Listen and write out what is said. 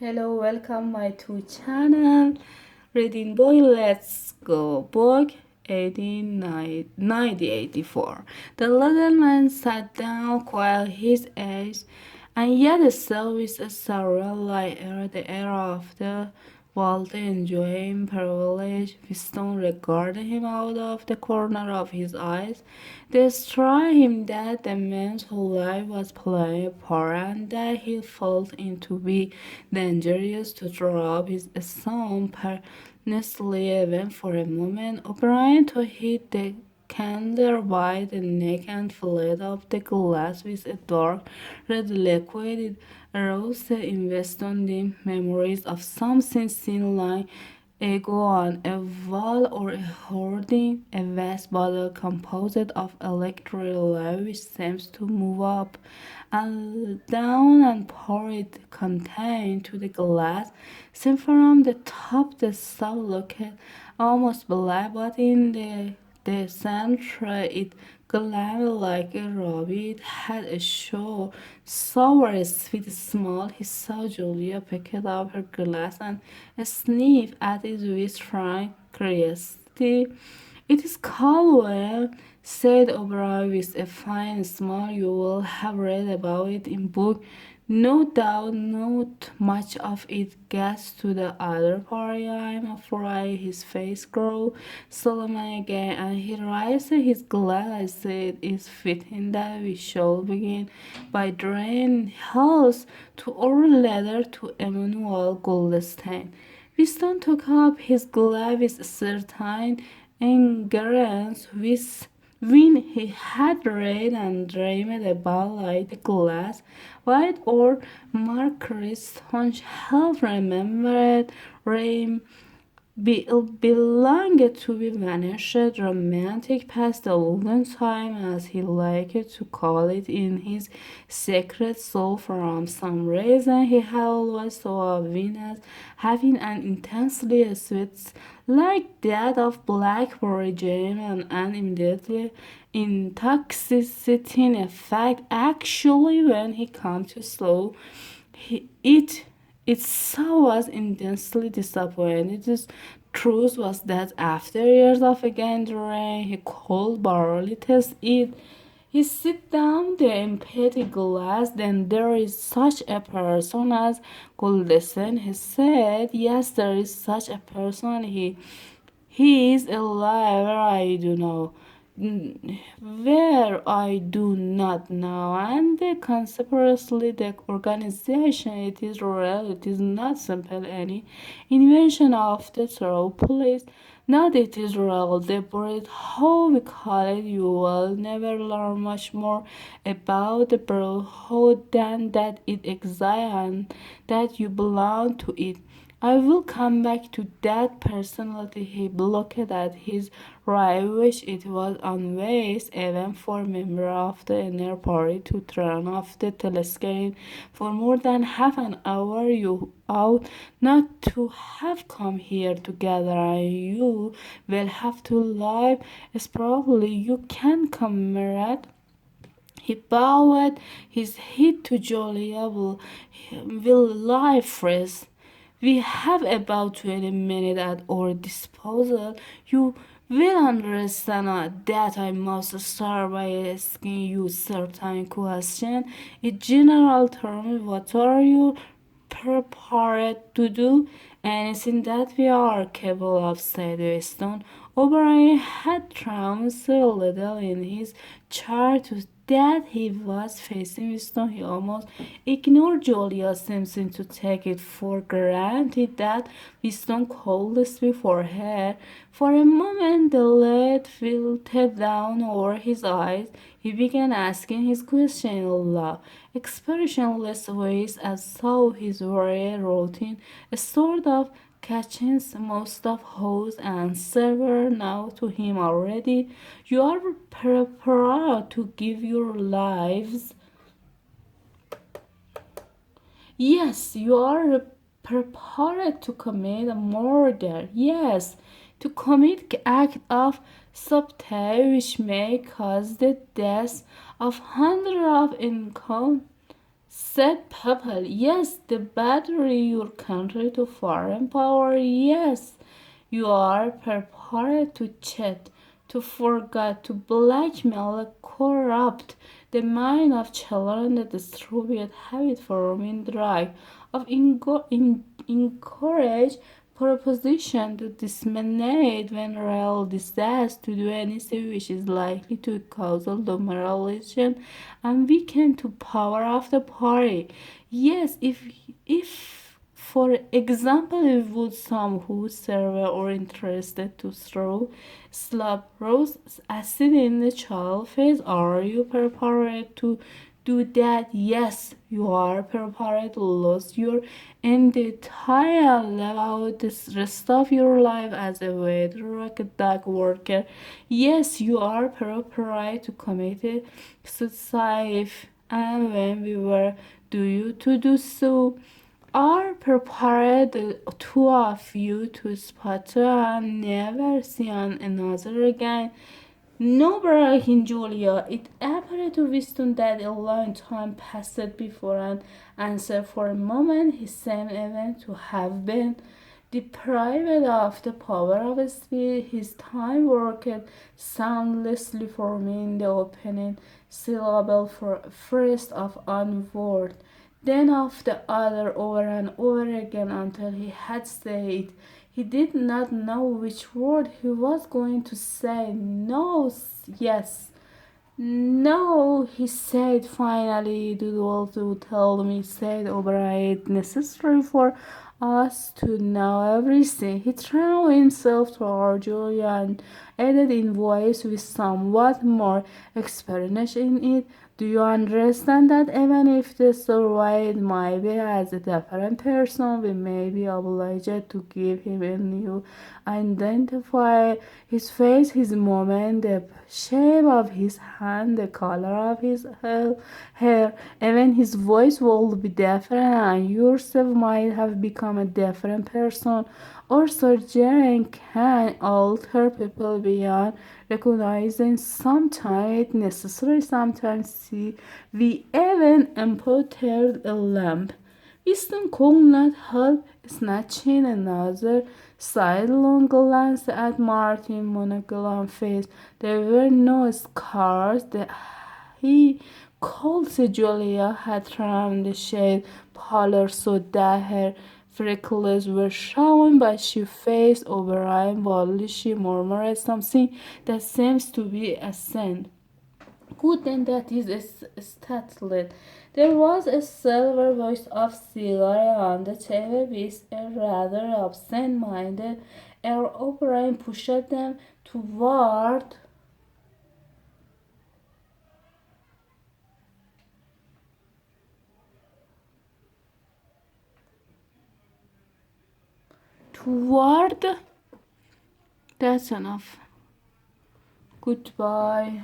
Hello, welcome my to channel. Reading boy, let's go. Book 1984. The little man sat down while his eyes, and yet so with a surreal light era the era of the world enjoying privilege. Wisdom regarded him out of the corner of his eyes. They struck him that the man's whole life was playing a part and that he felt it to be dangerous to throw up his son earnestly even for a moment. O'Brien to hit the candle by the neck and filled up the glass with a dark red liquid. It aroused the investing memories of something seen lying ago on a wall or a hoarding, a vast bottle composed of electrolyte which seems to move up and down and pour it contained to the glass. Seen from the top the stuff looked almost black, but in the center it gleamed like a ruby. It had a show sour sweet smell. He saw Julia pick up her glass and sniff at it with frank curiosity. "It is Caldwell," said O'Brien with a fine smile. "You will have read about it in book. No doubt not much of it gets to the other party. I'm afraid." His face grew solemn again, and he raised his glass. "I said it's fitting that we should begin by draining health to our letter to Emmanuel Goldstein." Winston took up his glass with certain ingerence with when he had read and dreamed about like the glass, white or Marquis half remembered rain belonged to be vanished romantic past the olden time, as he liked to call it in his secret soul. For some reason he had always thought of Venus having an intensely sweet like that of blackberry jam and an immediately intoxicating effect. Actually, when he came to slow it so was intensely disappointed. The truth was that after years of enduring, he could barely taste it. He sit down the empty glass. "Then there is such a person as Goldstein," he said. "Yes, there is such a person. He is alive. I do know where I do not know, and consequently the organization it is real. It is not simply any invention of the third police. Not it is real. The breed, how we call it, you will never learn much more about the brotherhood than that it exists and that you belong to it. I will come back to that personality." He looked at his right, which it was unwise even for a member of the inner party to turn off the telescope for more than half an hour. "You ought not to have come here together, and you will have to live separately. You can, comrade." He bowed his head to Julia. Will lie first. "We have about 20 minutes at our disposal. You will understand that I must start by asking you certain questions. In general terms, what are you prepared to do?" "Anything that we are capable of," said Weston. O'Brien had trounced a little in his chair to that he was facing Winston. He almost ignored Julia, seeming to take it for granted that Winston could speak for her. For a moment the light filtered down over his eyes. He began asking his question in low, expressionless ways, as though his very routine, a sort of catching most of whose answers were now to him already. "You are prepared to give your lives?" "Yes." "You are prepared to commit a murder?" "Yes." "To commit act of sabotage which may cause the death of hundreds of innocent Said Papal, yes, the battery your country to foreign power, yes. You are prepared to cheat, to forget, to blackmail, corrupt the mind of children, the distribute habit forming drive of encourage proposition to disseminate when real disaster to do anything which is likely to cause demoralization and weaken to power of the party. Yes, if for example, if would some who serve or interested to throw slap rose acid in the child face, are you prepared to do that? Yes, you are prepared to lose your entire about the rest of your life as a waiter or a dog worker. Yes, you are prepared to commit suicide, and when we were do you to do so, are prepared the two of you to spot and never see one another again. No breaking, Julia. It appeared to Winston that a long time passed before an answer. For a moment he seemed even to have been deprived of the power of speech. His time worked soundlessly, forming the opening syllable for first of one word, then of the other over and over again until he had said it. He did not know which word he was going to say. No, yes. No, he said finally. "Do you want to tell me," said O'Brien, "necessary for us to know everything." He threw himself toward Julia and added in voice with somewhat more explanation in it, "Do you understand that even if the survived might be as a different person, we may be obliged to give him a new identifier, his face, his movement, the shape of his hand, the color of his hair, even his voice will be different, and yourself might have become a different person. Or surgery can alter people beyond recognizing. Sometimes it's necessary, sometimes see, we even amputate a limb." Winston could not help snatching another sidelong glance at Martin's monocle face. There were no scars. He could see Julia had trimmed the shade paler so that her freckles were shown, but she faced O'Brien boldly. She murmured something that seems to be assent. "Good, then that is startling." There was a silver voice of cigar on the table with a rather absent-minded air. O'Brien pushed them toward. That's enough. Goodbye.